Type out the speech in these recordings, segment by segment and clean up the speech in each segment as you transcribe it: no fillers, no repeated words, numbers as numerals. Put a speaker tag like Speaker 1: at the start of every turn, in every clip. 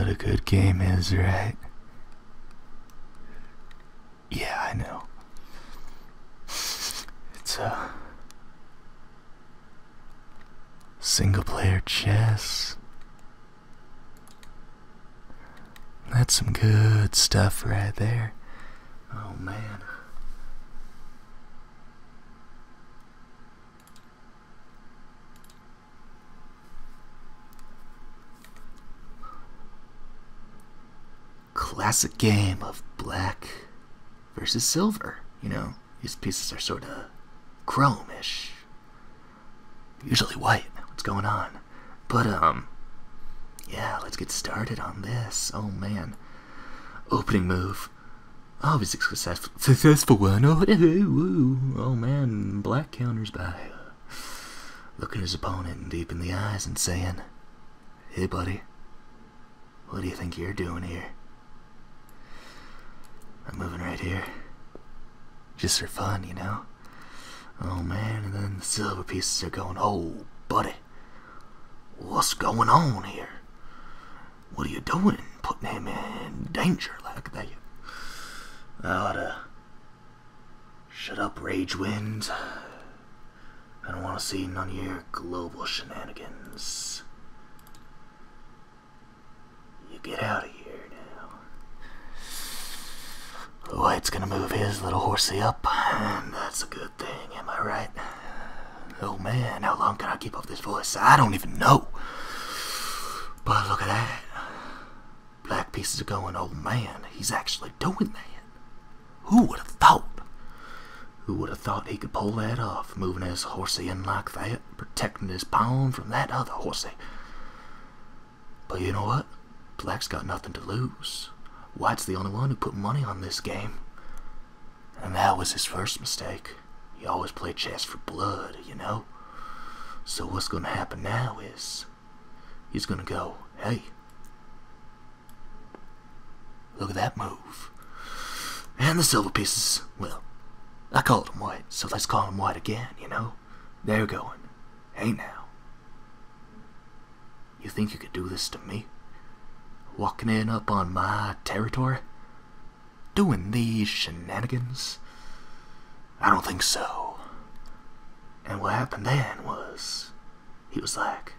Speaker 1: a good game is, right? Yeah, I know. It's a single-player chess. That's some good stuff right there. Oh, man. Classic game of black versus silver. You know, these pieces are sort of chrome-ish. Usually white. What's going on? But, yeah, let's get started on this. Oh, man. Opening move. Obviously successful one. Oh, man. Black counters by looking his opponent deep in the eyes and saying, "Hey, buddy, what do you think you're doing here? I'm moving right here. Just for fun, you know?" Oh, man, and then the silver pieces are going, "Oh, buddy, what's going on here? What are you doing, putting him in danger like that?" I oughta shut up, Rage Wind. I don't want to see none of your global shenanigans. You get out of here now. White's gonna move his little horsey up, and that's a good thing, am I right? Oh man, how long can I keep up this voice? I don't even know. But look at that. Black pieces are going, oh man, he's actually doing that. Who would have thought? Who would have thought he could pull that off, moving his horsey in like that, protecting his pawn from that other horsey? But you know what? Black's got nothing to lose. White's the only one who put money on this game. And that was his first mistake. He always played chess for blood, you know? So what's going to happen now is, he's going to go, hey, look at that move. And the silver pieces, well, I called them white, so let's call them white again, you know? They're going, hey now, you think you could do this to me? Walking in up on my territory? Doing these shenanigans? I don't think so. And what happened then was, he was like,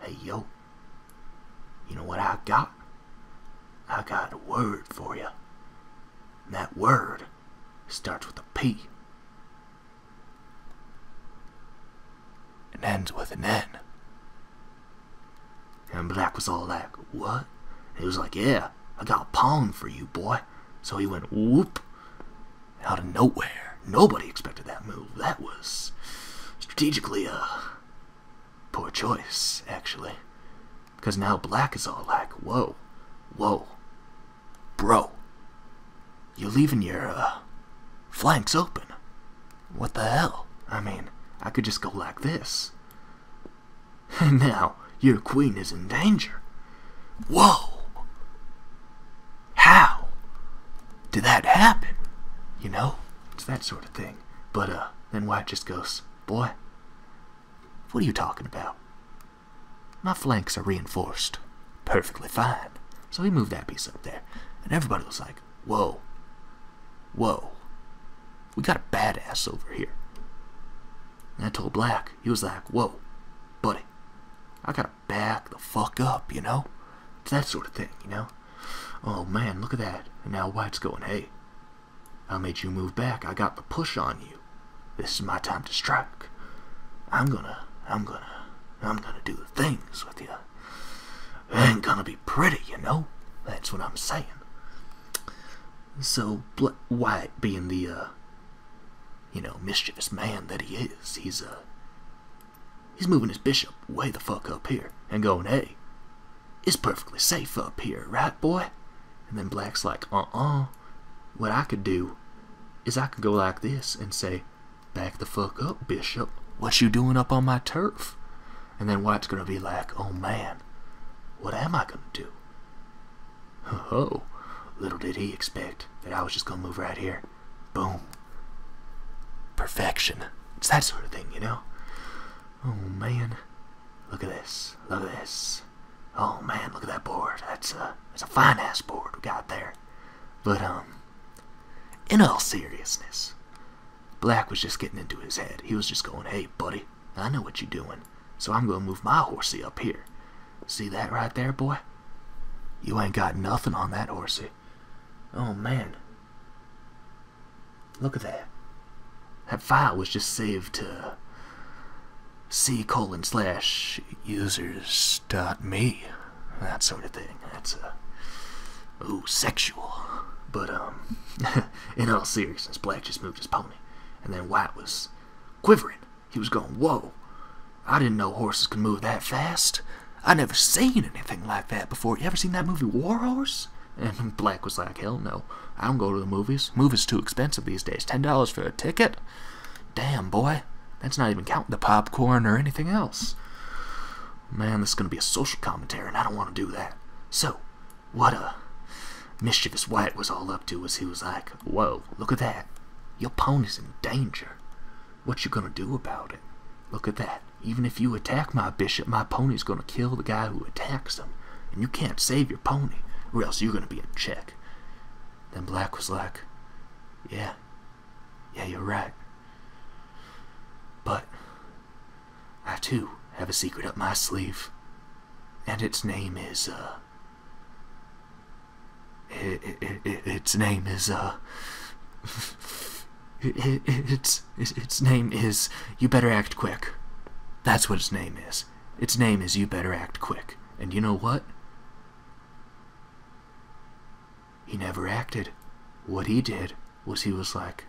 Speaker 1: hey yo, you know what I got? I got a word for you. And that word starts with a P and ends with an N. And Black was all like, what? And he was like, yeah, I got a pawn for you, boy. So he went whoop out of nowhere. Nobody expected that move. That was strategically a poor choice, actually. Because now Black is all like, whoa, whoa, bro, you're leaving your flanks open. What the hell? I mean, I could just go like this. And now your queen is in danger. Whoa! How did that happen? You know? It's that sort of thing. But then White just goes, boy, what are you talking about? My flanks are reinforced perfectly fine. So he moved that piece up there. And everybody was like, whoa. Whoa. We got a badass over here. And I told Black, he was like, whoa, buddy, I gotta back the fuck up, you know? It's that sort of thing, you know? Oh man, look at that. And now White's going, hey, I made you move back. I got the push on you. This is my time to strike. I'm gonna do the things with you. It ain't gonna be pretty, you know? That's what I'm saying. So, White, being the, you know, mischievous man that he is, he's moving his bishop way the fuck up here and going, hey, it's perfectly safe up here, right, boy? And then Black's like, what I could do is I could go like this and say, back the fuck up, bishop. What you doing up on my turf? And then White's gonna be like, oh man, what am I gonna do? Oh, little did he expect that I was just gonna move right here. Boom. Perfection. It's that sort of thing, you know? Oh man, look at this. Look at this. Oh man, look at that board. That's fine-ass board we got there. But, in all seriousness, Black was just getting into his head. He was just going, hey, buddy, I know what you're doing, so I'm going to move my horsey up here. See that right there, boy? You ain't got nothing on that horsey. Oh, man. Look at that. That file was just saved to c:/users.me. That sort of thing. That's, ooh, sexual. But, in all seriousness, Black just moved his pony. And then White was quivering. He was going, whoa, I didn't know horses could move that fast. I never seen anything like that before. You ever seen that movie War Horse? And Black was like, hell no. I don't go to the movies. Movies too expensive these days. $10 for a ticket? Damn, boy. That's not even counting the popcorn or anything else. Man, this is going to be a social commentary, and I don't want to do that. So, what mischievous White was all up to was he was like, whoa, look at that. Your pony's in danger. What you gonna do about it? Look at that. Even if you attack my bishop, my pony's gonna kill the guy who attacks him. And you can't save your pony, or else you're gonna be in check. Then Black was like, yeah, you're right. But I too have a secret up my sleeve. And its name is, its name is, you better act quick. That's what its name is. Its name is You Better Act Quick. And you know what? He never acted. What he did was he was like,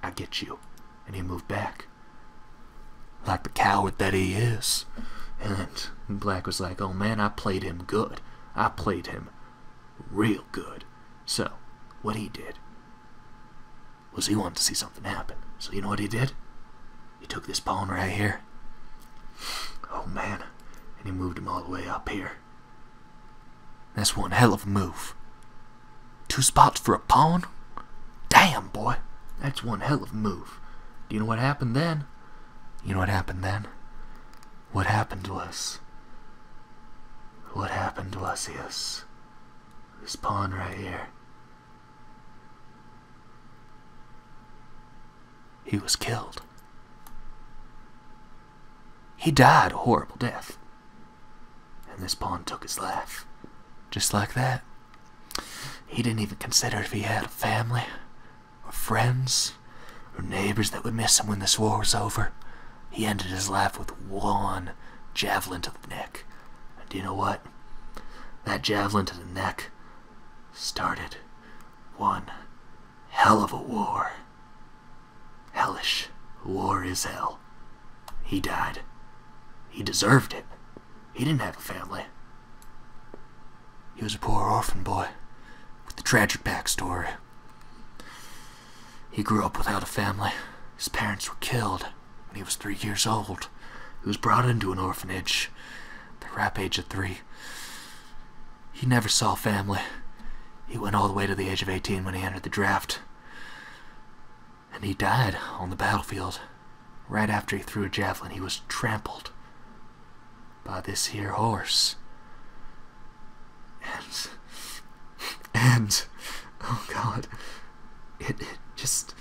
Speaker 1: I get you. And he moved back. Like the coward that he is. And Black was like, oh man, I played him good. I played him real good. So, what he did was he wanted to see something happen. So you know what he did? He took this pawn right here. Oh man. And he moved him all the way up here. That's one hell of a move. 2 spots for a pawn? Damn, boy. That's one hell of a move. Do you know what happened then? You know what happened then? What happened was this pawn right here. He was killed. He died a horrible death. And this pawn took his life. Just like that. He didn't even consider if he had a family, or friends, or neighbors that would miss him when this war was over. He ended his life with one javelin to the neck. And you know what? That javelin to the neck started one hell of a war. Hellish. War is hell. He died. He deserved it. He didn't have a family. He was a poor orphan boy with a tragic backstory. He grew up without a family. His parents were killed when he was 3 years old. He was brought into an orphanage at the ripe age of 3. He never saw family. He went all the way to the age of 18 when he entered the draft. And he died on the battlefield. Right after he threw a javelin, he was trampled by this here horse. And oh God, it just,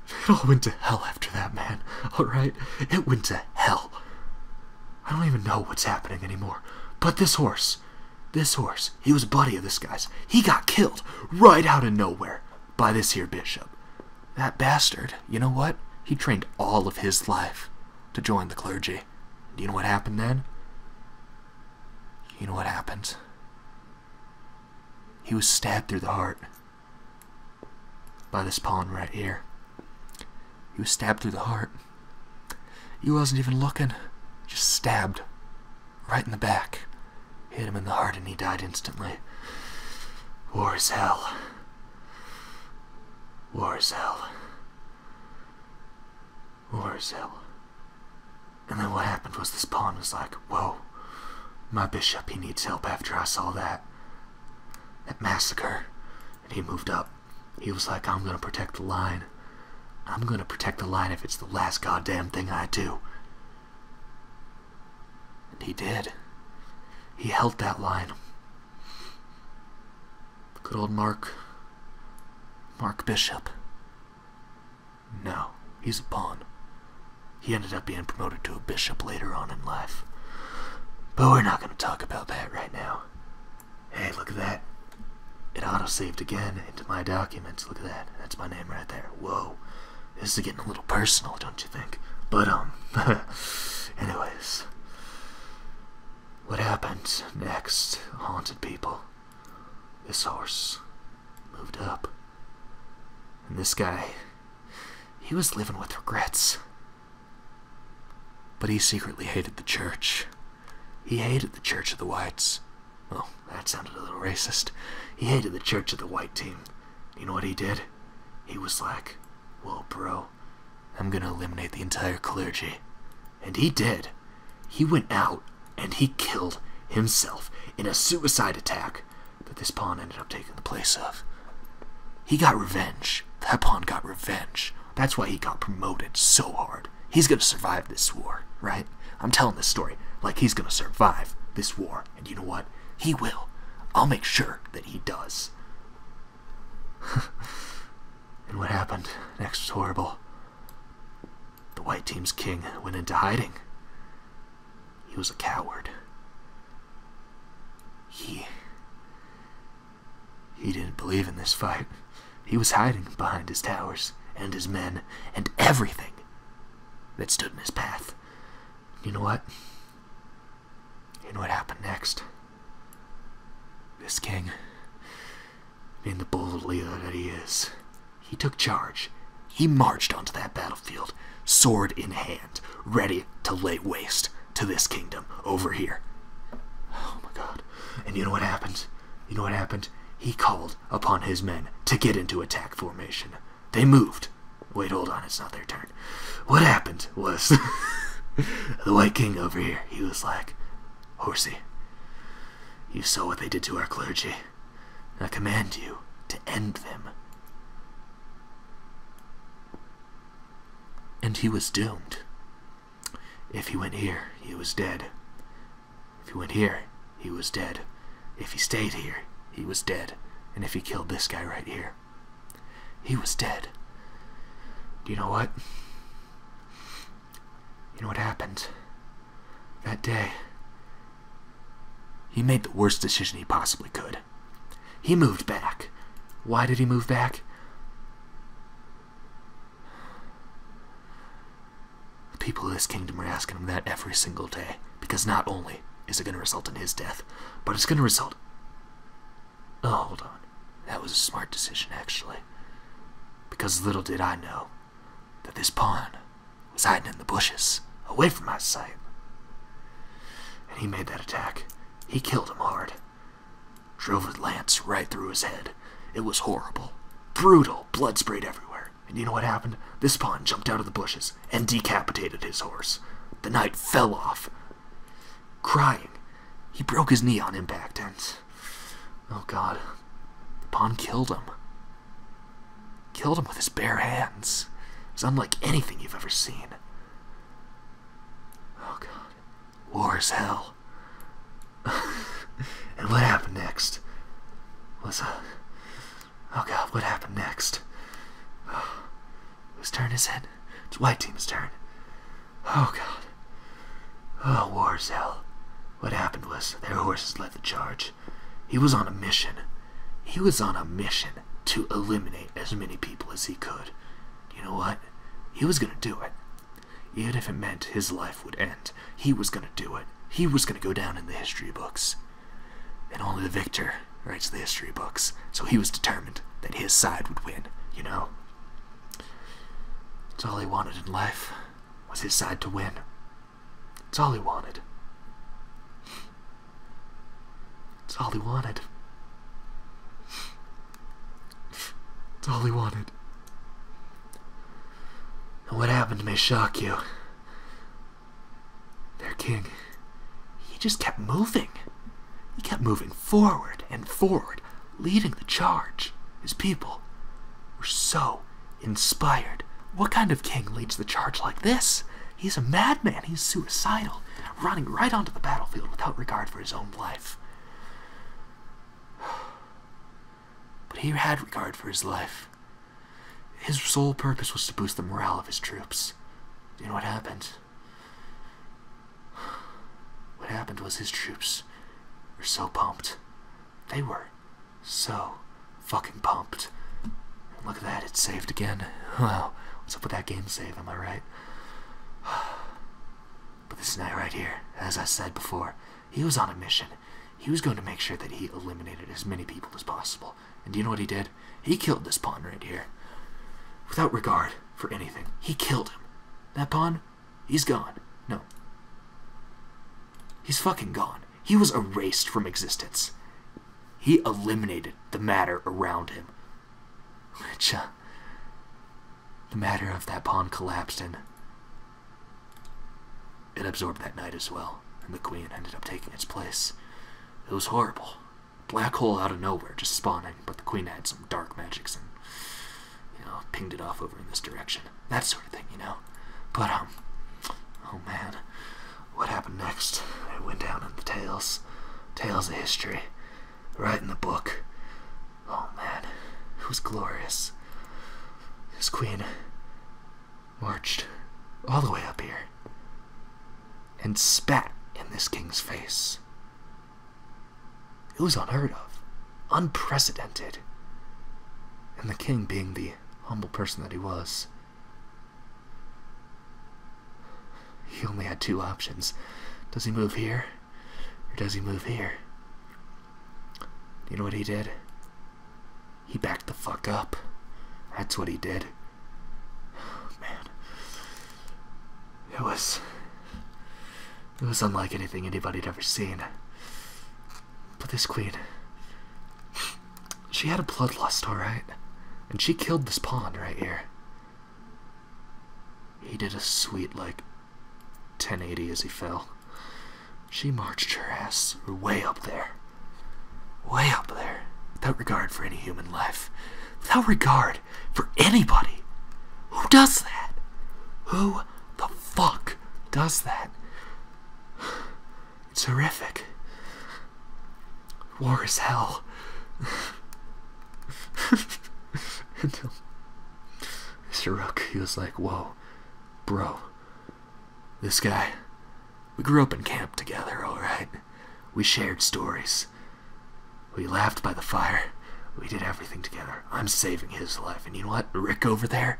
Speaker 1: it all went to hell after that, man. Alright? It went to hell. I don't even know what's happening anymore. But this horse, he was a buddy of this guy's. He got killed right out of nowhere by this here bishop. That bastard, you know what? He trained all of his life to join the clergy. Do you know what happened then? You know what happened? He was stabbed through the heart by this pawn right here. He was stabbed through the heart. He wasn't even looking. Just stabbed right in the back. Hit him in the heart and he died instantly. War is hell. War is hell. War is hell. And then what happened was this pawn was like, whoa, my bishop, he needs help after I saw that massacre. And he moved up. He was like, I'm gonna protect the line. I'm gonna protect the line if it's the last goddamn thing I do. And he did. He held that line. Good old Mark Bishop. No, he's a pawn. He ended up being promoted to a bishop later on in life. But we're not going to talk about that right now. Hey, look at that. It auto-saved again into my documents. Look at that. That's my name right there. Whoa. This is getting a little personal, don't you think? But, anyways. What happened next? Haunted people. This horse moved up. And this guy, he was living with regrets. But he secretly hated the church. He hated the Church of the Whites. Well, that sounded a little racist. He hated the Church of the White team. You know what he did? He was like, whoa, bro, I'm gonna eliminate the entire clergy. And he did. He went out and he killed himself in a suicide attack that this pawn ended up taking the place of. He got revenge. That pawn got revenge. That's why he got promoted so hard. He's gonna survive this war, right? I'm telling this story like he's gonna survive this war. And you know what? He will. I'll make sure that he does. And what happened next was horrible. The white team's king went into hiding. He was a coward. He didn't believe in this fight. He was hiding behind his towers and his men and everything that stood in his path. You know what? You know what happened next? This king, being the bold leader that he is, he took charge. He marched onto that battlefield, sword in hand, ready to lay waste to this kingdom over here. Oh my God. And you know what happened? You know what happened? He called upon his men to get into attack formation. They moved. Wait, hold on, it's not their turn. What happened was the White King over here, he was like, Horsey, you saw what they did to our clergy. I command you to end them. And he was doomed. If he went here, he was dead. If he went here, he was dead. If he stayed here, he was dead. And if he killed this guy right here, he was dead. Do you know what? You know what happened? That day, he made the worst decision he possibly could. He moved back. Why did he move back? The people of this kingdom are asking him that every single day, because not only is it going to result in his death, but it's going to result... Oh, hold on. That was a smart decision, actually. Because little did I know that this pawn was hiding in the bushes, away from my sight. And he made that attack. He killed him hard. Drove a lance right through his head. It was horrible. Brutal. Blood sprayed everywhere. And you know what happened? This pawn jumped out of the bushes and decapitated his horse. The knight fell off, crying. He broke his knee on impact and... Oh God. The pawn killed him. Killed him with his bare hands. It was unlike anything you've ever seen. Oh God. War is hell. And what happened next was oh God, what happened next? Whose turn is it? It's White Team's turn. Oh God. Oh, war is hell. What happened was their horses led the charge. He was on a mission. He was on a mission to eliminate as many people as he could. You know what? He was gonna do it. Even if it meant his life would end, he was gonna do it. He was gonna go down in the history books. And only the victor writes the history books. So he was determined that his side would win, you know? That's all he wanted in life, was his side to win. That's all he wanted. That's all he wanted. That's all he wanted. And what happened may shock you. Their king, he just kept moving. He kept moving forward and forward, leading the charge. His people were so inspired. What kind of king leads the charge like this? He's a madman. He's suicidal. running right onto the battlefield without regard for his own life. But he had regard for his life. His sole purpose was to boost the morale of his troops. Do you know what happened? What happened was his troops were so pumped. They were so fucking pumped. And look at that, it's saved again. Wow, what's up with that game save, am I right? But this guy right here, as I said before, he was on a mission. He was going to make sure that he eliminated as many people as possible. And do you know what he did? He killed this pawn right here. Without regard for anything. He killed him. That pawn, he's gone. No. He's fucking gone. He was erased from existence. He eliminated the matter around him. Which, the matter of that pawn collapsed and it absorbed that knight as well. And the queen ended up taking its place. It was horrible. Black hole out of nowhere just spawning, but the queen had some dark magics and, you know, pinged it off over in this direction. That sort of thing, you know. But, oh man, what happened next? It went down in the tales of history, right in the book. Oh man, it was glorious. This queen marched all the way up here and spat in this king's face. It was unheard of, unprecedented. And the king, being the humble person that he was, he only had two options. Does he move here, or does he move here? Do you know what he did? He backed the fuck up. That's what he did. Oh, man. It was unlike anything anybody had ever seen. But this queen, she had a bloodlust, alright? And she killed this pawn right here. He did a sweet, like, 1080 as he fell. She marched her ass way up there. Way up there. Without regard for any human life. Without regard for anybody. Who does that? Who the fuck does that? It's horrific. War is hell. Until Mr. Rook, he was like, whoa, bro. This guy, we grew up in camp together, alright? We shared stories. We laughed by the fire. We did everything together. I'm saving his life. And you know what? Rick over there?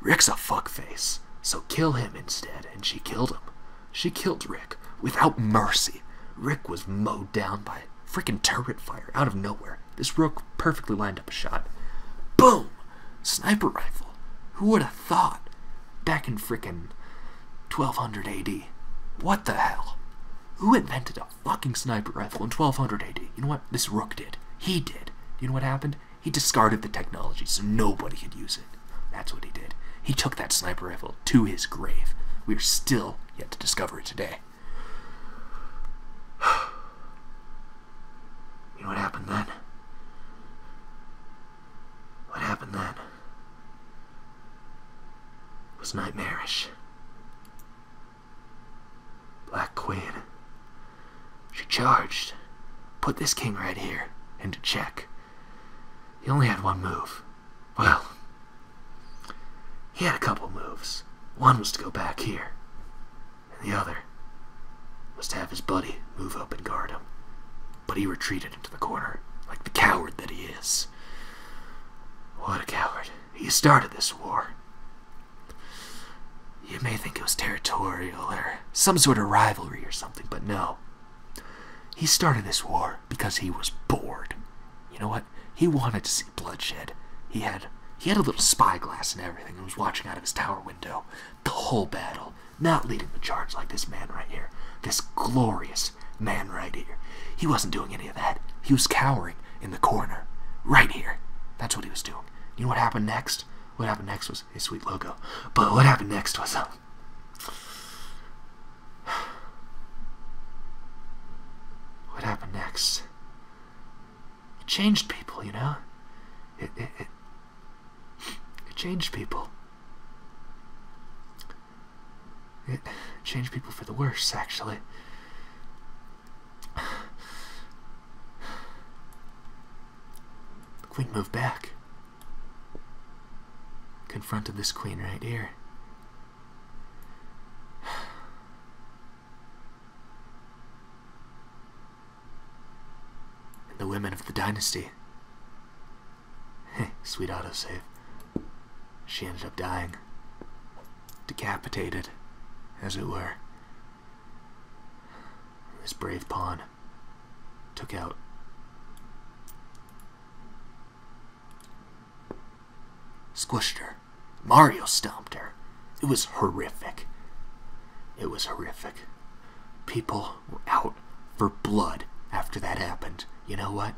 Speaker 1: Rick's a fuckface. So kill him instead. And she killed him. She killed Rick without mercy. Rick was mowed down by freaking turret fire out of nowhere. This Rook perfectly lined up a shot. Boom! Sniper rifle. Who would have thought? Back in freaking 1200 AD. What the hell? Who invented a fucking sniper rifle in 1200 AD? You know what? This Rook did. He did. You know what happened? He discarded the technology so nobody could use it. That's what he did. He took that sniper rifle to his grave. We are still yet to discover it today. You know what happened then? What happened then? It was nightmarish. Black Queen. She charged. Put this king right here into check. He only had one move. Well, he had a couple moves. One was to go back here, and the other was to have his buddy move up and guard him. But he retreated into the corner, like the coward that he is. What a coward. He started this war. You may think it was territorial or some sort of rivalry or something, but no. He started this war because he was bored. You know what? He wanted to see bloodshed. He had a little spyglass and everything and was watching out of his tower window the whole battle, not leading the charge like this man right here. This glorious man right here. He wasn't doing any of that. He was cowering in the corner. Right here. That's what he was doing. You know what happened next? What happened next was his sweet logo. But what happened next was, what happened next? It changed people, you know? It changed people. It change people for the worse, actually. The queen moved back. Confronted this queen right here. And the women of the dynasty. Sweet autosave. She ended up dying. Decapitated, as it were. This brave pawn took out squished her. Mario stomped her. It was horrific. It was horrific. People were out for blood after that happened. You know what?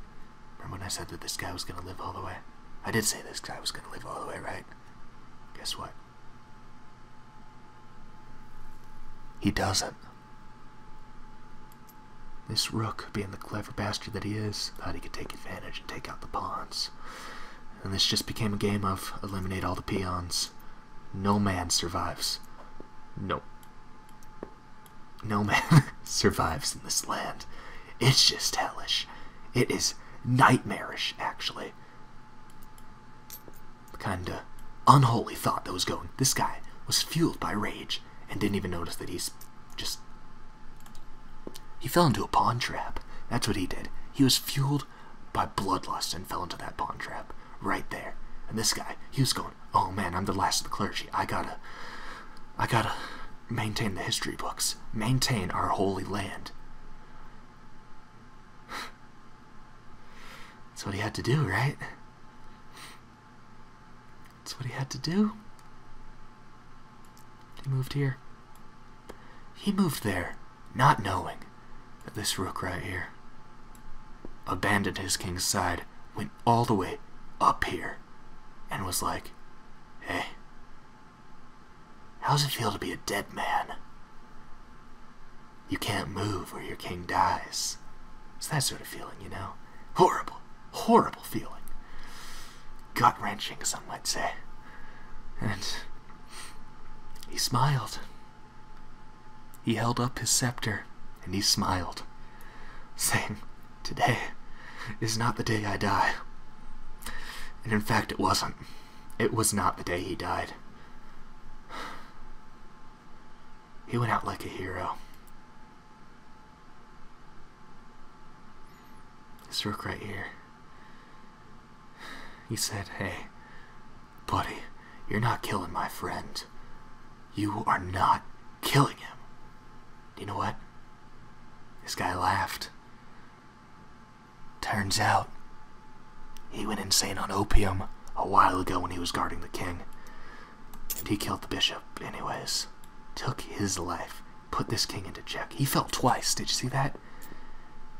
Speaker 1: Remember when I said that this guy was going to live all the way? I did say this guy was going to live all the way, right? Guess what? He doesn't. This rook, being the clever bastard that he is, thought he could take advantage and take out the pawns. And this just became a game of eliminate all the peons. No man survives. No man survives in this land. It's just hellish. It is nightmarish, actually. The kind of unholy thought that was going. This guy was fueled by rage and didn't even notice that he's just... He fell into a pawn trap. That's what he did. He was fueled by bloodlust and fell into that pawn trap. Right there. And this guy, he was going, oh man, I'm the last of the clergy. I gotta maintain the history books. Maintain our holy land. That's what he had to do, right? That's what he had to do. He moved here. He moved there, not knowing that this rook right here abandoned his king's side, went all the way up here, and was like, hey, how's it feel to be a dead man? You can't move or your king dies. It's that sort of feeling, you know? Horrible, horrible feeling. Gut-wrenching, some might say. And he smiled. He held up his scepter, and he smiled, saying, today is not the day I die. And in fact, it wasn't. It was not the day he died. He went out like a hero. This rook right here. He said, hey, buddy, you're not killing my friend. You are not killing him. You know what? This guy laughed. Turns out, he went insane on opium a while ago when he was guarding the king. And he killed the bishop anyways. Took his life. Put this king into check. He fell twice. Did you see that?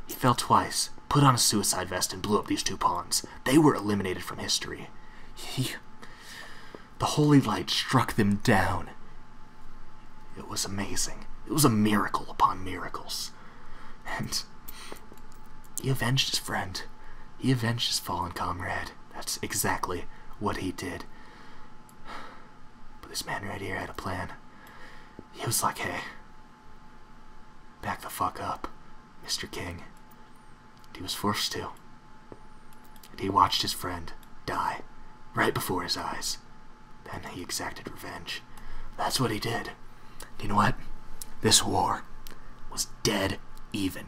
Speaker 1: He fell twice. Put on a suicide vest and blew up these two pawns. They were eliminated from history. The holy light struck them down. It was amazing. It was a miracle upon miracles. And he avenged his friend. He avenged his fallen comrade. That's exactly what he did. But this man right here had a plan. He was like, hey, back the fuck up, Mr. King. And he was forced to. And he watched his friend die right before his eyes. Then he exacted revenge. That's what he did. You know what? This war was dead even.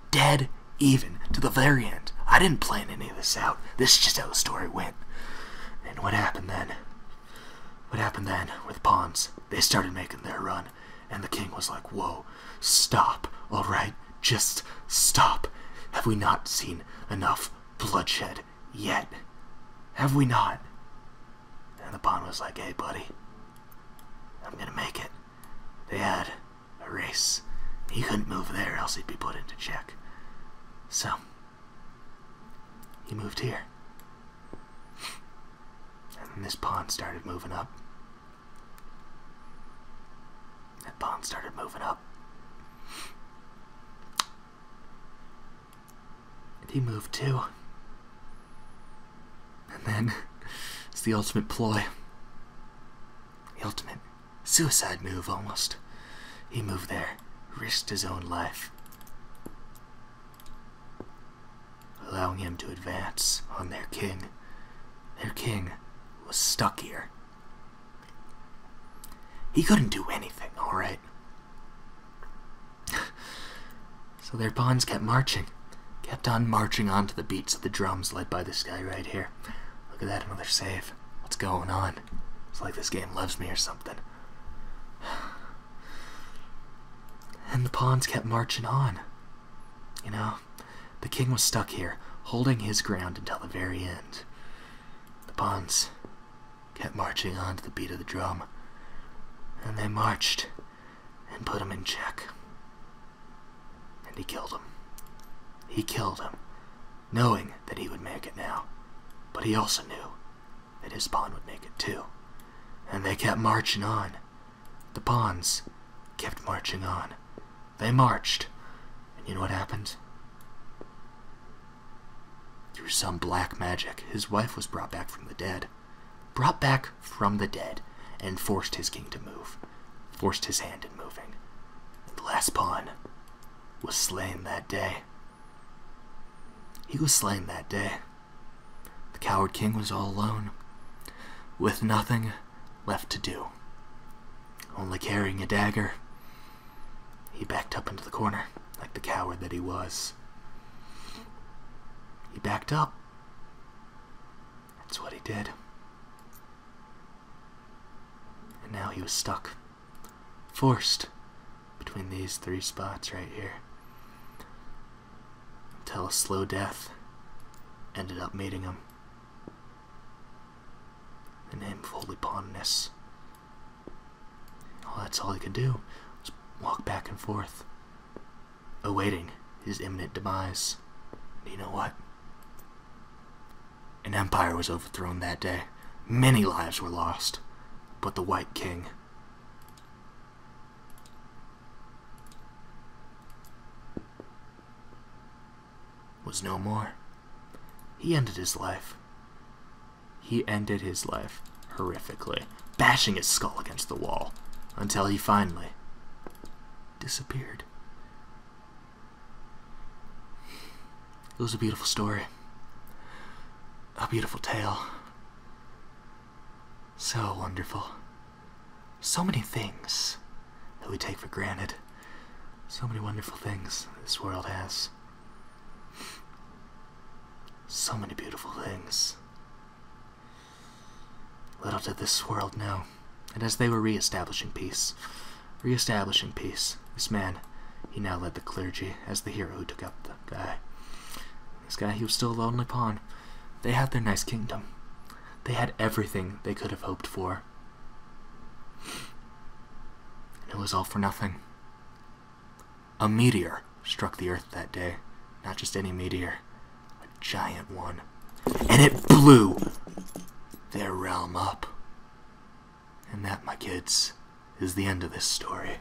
Speaker 1: Dead even to the very end. I didn't plan any of this out. This is just how the story went. And what happened then? What happened then with pawns? They started making their run. And the king was like, whoa, stop. Alright, just stop. Have we not seen enough bloodshed yet? Have we not? And the pawn was like, hey buddy, I'm gonna make it. They had a race. He couldn't move there, else he'd be put into check. So, he moved here. And then this pawn started moving up. That pawn started moving up. And he moved too. And then, it's the ultimate ploy. The ultimate suicide move, almost. He moved there, risked his own life, allowing him to advance on their king. Their king was stuck here. He couldn't do anything, alright? So their pawns kept marching. Kept on marching onto the beats of the drums led by this guy right here. Look at that, another save. What's going on? It's like this game loves me or something. And the pawns kept marching on. You know, the king was stuck here, holding his ground until the very end. The pawns kept marching on to the beat of the drum. And they marched and put him in check. And he killed him. He killed him, knowing that he would make it now. But he also knew that his pawn would make it too. And they kept marching on. The pawns kept marching on. They marched. And you know what happened? Through some black magic, his wife was brought back from the dead. Brought back from the dead. And forced his king to move. Forced his hand in moving. And the last pawn was slain that day. He was slain that day. The coward king was all alone, with nothing left to do. Only carrying a dagger, he backed up into the corner, like the coward that he was. He backed up. That's what he did. And now he was stuck, forced between these three spots right here, until a slow death ended up mating him. The name of holy pawnness. Well, that's all he could do, was walk back and forth, awaiting his imminent demise. And you know what? An empire was overthrown that day. Many lives were lost. But the White King was no more. He ended his life. He ended his life horrifically, bashing his skull against the wall until he finally disappeared. It was a beautiful story. A beautiful tale. So wonderful. So many things that we take for granted. So many wonderful things this world has. So many beautiful things. Little did this world know that as they were re-establishing peace, this man, he now led the clergy as the hero who took up the guy. This guy, he was still a lonely pawn. They had their nice kingdom. They had everything they could have hoped for. And it was all for nothing. A meteor struck the earth that day. Not just any meteor, a giant one. And it blew their realm up. And that, my kids, is the end of this story.